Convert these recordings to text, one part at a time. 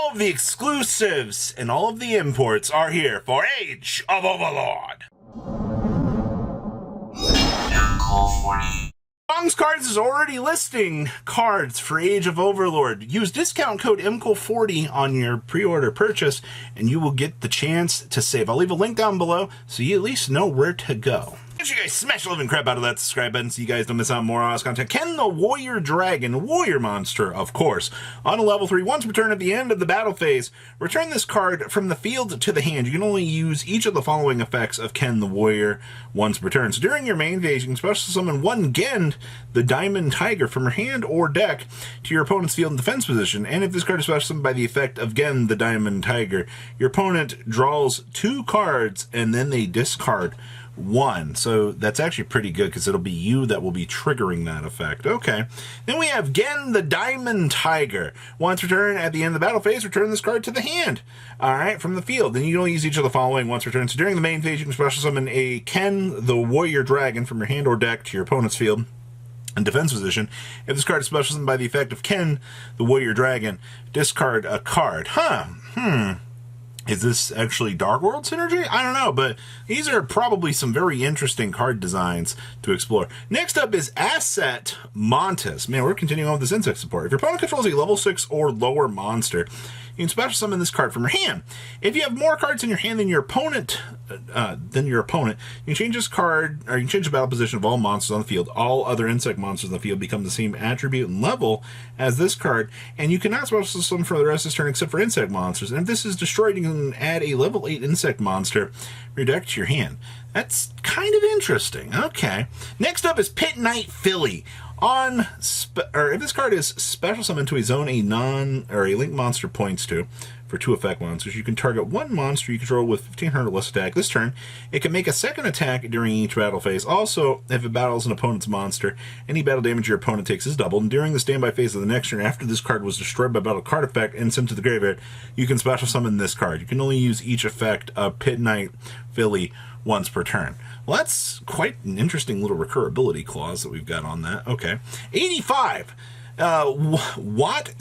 All of the exclusives and all of the imports are here for Age of Overlord. Strong's Cards is already listing cards for Age of Overlord. Use discount code MCOL40 on your pre-order purchase and you will get the chance to save. I'll leave a link down below so you at least know where to go. Make sure you guys smash the living crap out of that subscribe button so you guys don't miss out on more awesome content. Ken the Warrior Dragon, Warrior Monster, of course. On a level 3, once returned at the end of the battle phase, return this card from the field to the hand. You can only use each of the following effects of Ken the Warrior once returned. So during your main phase, you can special summon one Gend, the Diamond Tiger, from your hand or deck to your opponent's field and defense position. And if this card is special summoned by the effect of Gend, the Diamond Tiger, your opponent draws 2 cards and then they discard 1. So that's actually pretty good because it'll be you that will be triggering that effect. Okay. Then we have Gend the Diamond Tiger. Once returned at the end of the battle phase, return this card to the hand. Alright, from the field. Then you can only use each of the following once returned. So during the main phase, you can special summon a Ken the Warrior Dragon from your hand or deck to your opponent's field and defense position. If this card is special summoned by the effect of Ken the Warrior Dragon, discard a card. Is this actually Dark World synergy? I don't know, but these are probably some very interesting card designs to explore. Next up is Asset Montes. Man, we're continuing on with this insect support. If your opponent controls a level 6 or lower monster, you can special summon this card from your hand. If you have more cards in your hand than your opponent, you can change this card, or you can change the battle position of all monsters on the field. All other insect monsters on the field become the same attribute and level as this card, and you cannot special summon for the rest of this turn except for insect monsters. And if this is destroyed, you can add a level 8 insect monster from your deck to your hand. That's kind of interesting. Okay. Next up is Pit Knight Philly. If this card is special summoned to a zone a link monster points to for 2 effect monsters, you can target 1 monster you control with 1500 less attack this turn. It can make a second attack during each battle phase. Also, if it battles an opponent's monster, any battle damage your opponent takes is doubled. And during the standby phase of the next turn, after this card was destroyed by battle card effect and sent to the graveyard, you can special summon this card. You can only use each effect of Pit Knight Philly once per turn. Well, that's quite an interesting little recurability clause that we've got on that. Okay. 85. What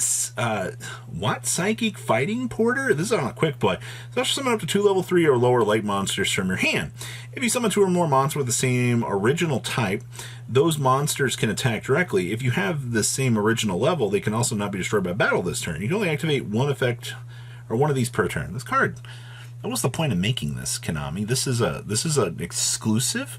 Psychic Fighting Porter? This is on a quick play. Special summon up to 2 level 3 or lower light monsters from your hand. If you summon 2 or more monsters with the same original type, those monsters can attack directly. If you have the same original level, they can also not be destroyed by battle this turn. You can only activate 1 effect or 1 of these per turn. This card, what was the point of making this, Konami? This is an exclusive?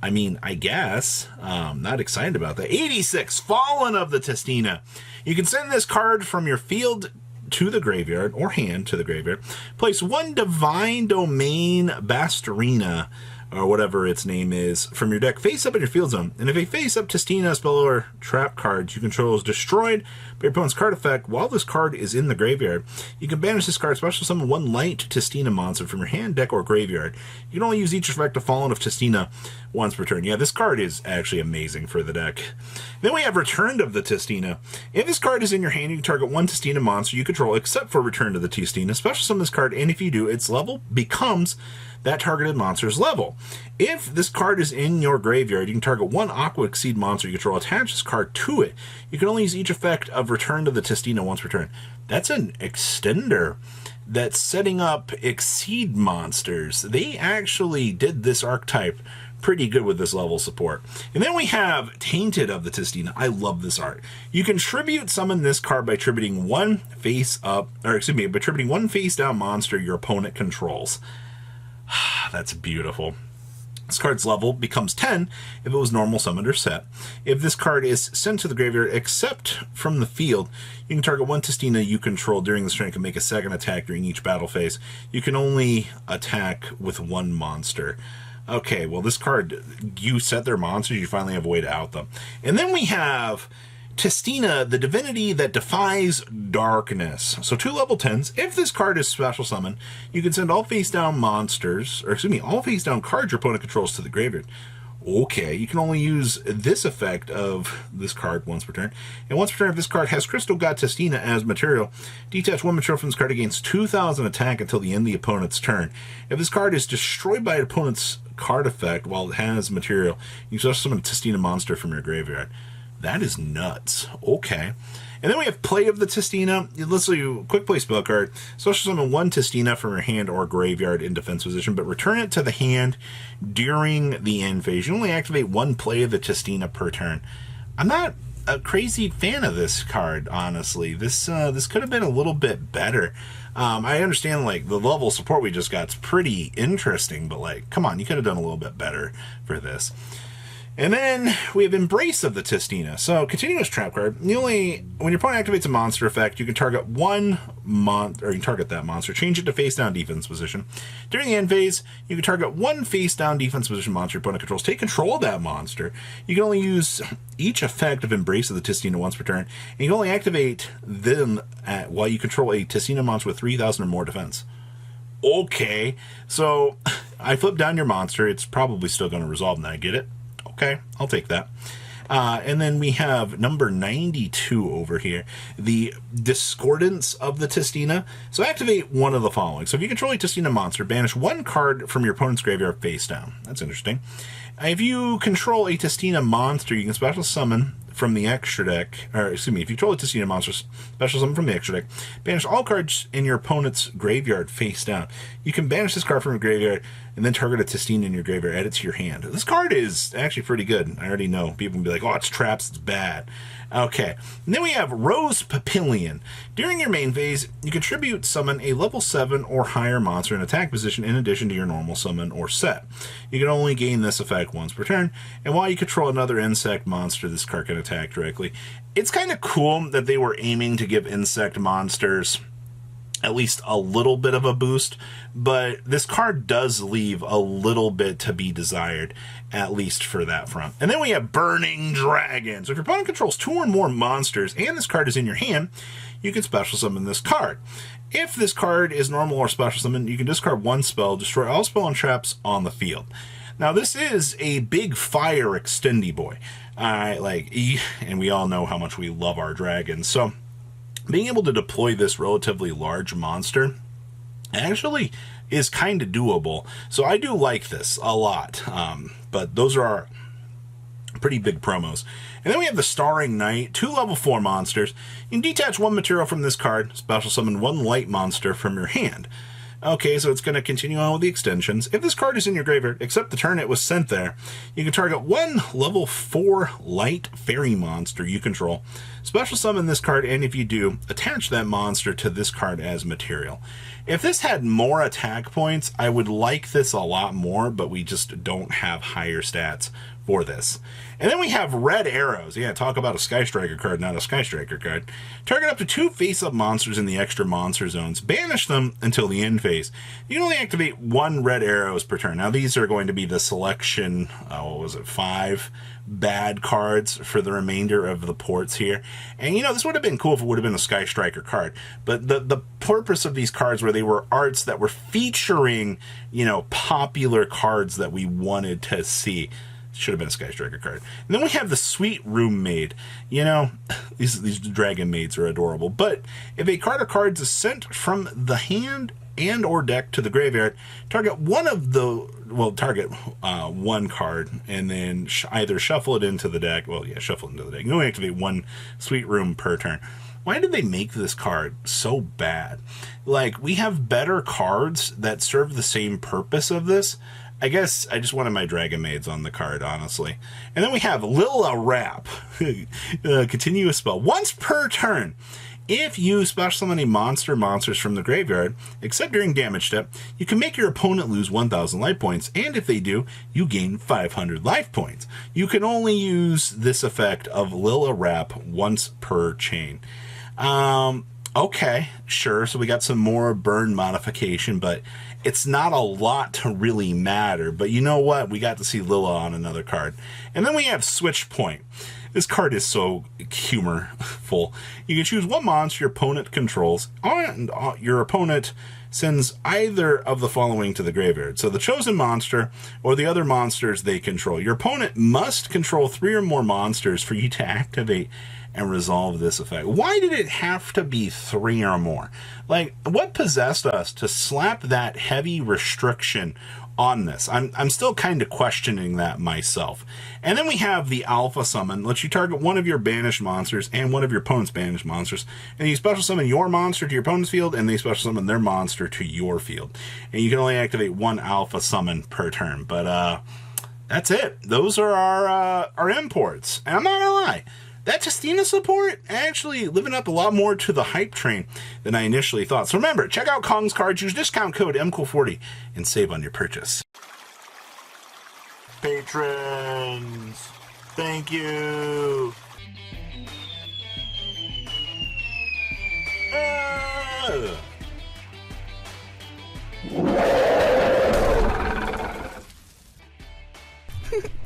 I mean, I guess. Not excited about that. 86, Fallen of the Testina. You can send this card from your field to the graveyard, or hand to the graveyard. Place 1 Divine Domain Bastarina, or whatever its name is, from your deck face up in your field zone. And if a face up Testina spell or trap card you control is destroyed by your opponent's card effect while this card is in the graveyard, you can banish this card, special summon 1 light Testina monster from your hand, deck, or graveyard. You can only use each effect of Fallen of Testina once per turn. Yeah, this card is actually amazing for the deck. Then we have Returned of the Testina. If this card is in your hand, you can target 1 Testina monster you control except for Returned of the Testina. Special summon this card, and if you do, its level becomes that targeted monster's level. If this card is in your graveyard, you can target 1 Aqua Exceed monster you control, attach this card to it. You can only use each effect of Return to the Testina once per turn. That's an extender that's setting up Exceed monsters. They actually did this archetype pretty good with this level support. And then we have Tainted of the Testina. I love this art. You can tribute summon this card by tributing 1 face down monster your opponent controls. That's beautiful. This card's level becomes 10 if it was normal summoned or set. If this card is sent to the graveyard except from the field, you can target 1 Testina you control during this turn and can make a second attack during each battle phase. You can only attack with 1 monster. Okay, well this card, you set their monsters, you finally have a way to out them. And then we have Testina, the divinity that defies darkness. So 2 level 10s. If this card is special summon, you can send all face down monsters, or excuse me, all face down cards your opponent controls to the graveyard. Okay, you can only use this effect of this card once per turn. And once per turn, if this card has Crystal God Testina as material, detach 1 material from this card against 2,000 attack until the end of the opponent's turn. If this card is destroyed by an opponent's card effect while it has material, you can also summon a Testina monster from your graveyard. That is nuts. Okay. And then we have Play of the Tistina. Let's do quick play spell card. Special summon 1 Tistina from your hand or graveyard in defense position, but return it to the hand during the end phase. You only activate 1 Play of the Tistina per turn. I'm not a crazy fan of this card, honestly. This could have been a little bit better. I understand, like, the level of support we just got is pretty interesting, but, like, come on, you could have done a little bit better for this. And then we have Embrace of the Tistina. So, continuous trap card. When your opponent activates a monster effect, you can target you can target that monster, change it to face down defense position. During the end phase, you can target 1 face down defense position monster your opponent controls. Take control of that monster. You can only use each effect of Embrace of the Tistina once per turn, and you can only activate them while you control a Tistina monster with 3,000 or more defense. Okay, so I flip down your monster. It's probably still going to resolve, and I get it. Okay, I'll take that. And then we have number 92 over here, the Discordance of the Tistina. So activate one of the following. So if you control a Tistina monster, banish 1 card from your opponent's graveyard face down. That's interesting. If you control a Tistina monster, you can special summon from the extra deck, or excuse me, if you control a Tistina monster, special summon from the extra deck, banish all cards in your opponent's graveyard face down. You can banish this card from your graveyard and then target a Tistina in your graveyard, add it to your hand. This card is actually pretty good. I already know. People can be like, oh, it's traps, it's bad. Okay. And then we have Rose Papillion. During your main phase, you contribute summon a level 7 or higher monster in attack position in addition to your normal summon or set. You can only gain this effect once per turn, and while you control another insect monster, this card can attack directly. It's kind of cool that they were aiming to give insect monsters at least a little bit of a boost, but this card does leave a little bit to be desired, at least for that front. And then we have Burning Dragon. So if your opponent controls 2 or more monsters and this card is in your hand, you can special summon this card. If this card is normal or special summon, you can discard 1 spell, destroy all spell and traps on the field. Now this is a big fire extendy boy. And we all know how much we love our dragons. So being able to deploy this relatively large monster actually is kind of doable. So I do like this a lot. But those are our pretty big promos. And then we have the Starring Knight, 2 level 4 monsters. You can detach 1 material from this card, special summon 1 light monster from your hand. Okay, so it's going to continue on with the extensions. If this card is in your graveyard, except the turn it was sent there, you can target 1 level 4 light fairy monster you control. Special summon this card, and if you do, attach that monster to this card as material. If this had more attack points, I would like this a lot more, but we just don't have higher stats for this. And then we have Red Arrows. Yeah, talk about a Sky Striker card, not a Sky Striker card. Target up to 2 face-up monsters in the extra monster zones. Banish them until the end phase. You can only activate 1 Red Arrows per turn. Now, these are going to be the selection, 5 bad cards for the remainder of the ports here. And, this would have been cool if it would have been a Sky Striker card. But the purpose of these cards were they were arts that were featuring, popular cards that we wanted to see. Should have been a Sky Striker card. And then we have the Sweet Room Maid. These dragon maids are adorable. But if a card or cards is sent from the hand and or deck to the graveyard, target one card and then either shuffle it into the deck. Shuffle it into the deck. You only activate 1 Sweet Room per turn. Why did they make this card so bad? We have better cards that serve the same purpose of this. I guess I just wanted my Dragon Maids on the card, honestly. And then we have Lilla Wrap. Continuous spell. Once per turn. If you special summon any monsters from the graveyard, except during damage step, you can make your opponent lose 1,000 life points, and if they do, you gain 500 life points. You can only use this effect of Lilla Wrap once per chain. Okay, sure, so we got some more burn modification, but it's not a lot to really matter. But you know what? We got to see Lilla on another card. And then we have Switch Point. This card is so humorful. You can choose 1 monster your opponent controls, and your opponent sends either of the following to the graveyard. So the chosen monster or the other monsters they control. Your opponent must control 3 or more monsters for you to activate and resolve this effect. Why did it have to be 3 or more? Like, what possessed us to slap that heavy restriction on this? I'm still kind of questioning that myself. And then we have the Alpha Summon. Lets you target one of your banished monsters and one of your opponent's banished monsters. And you special summon your monster to your opponent's field, and they special summon their monster to your field. And you can only activate 1 Alpha Summon per turn. But that's it. Those are our imports. And I'm not gonna lie, that Testina support actually living up a lot more to the hype train than I initially thought. So remember, check out Kong's cards, use discount code MCool40, and save on your purchase. Patrons, thank you.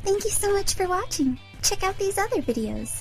Thank you so much for watching. Check out these other videos.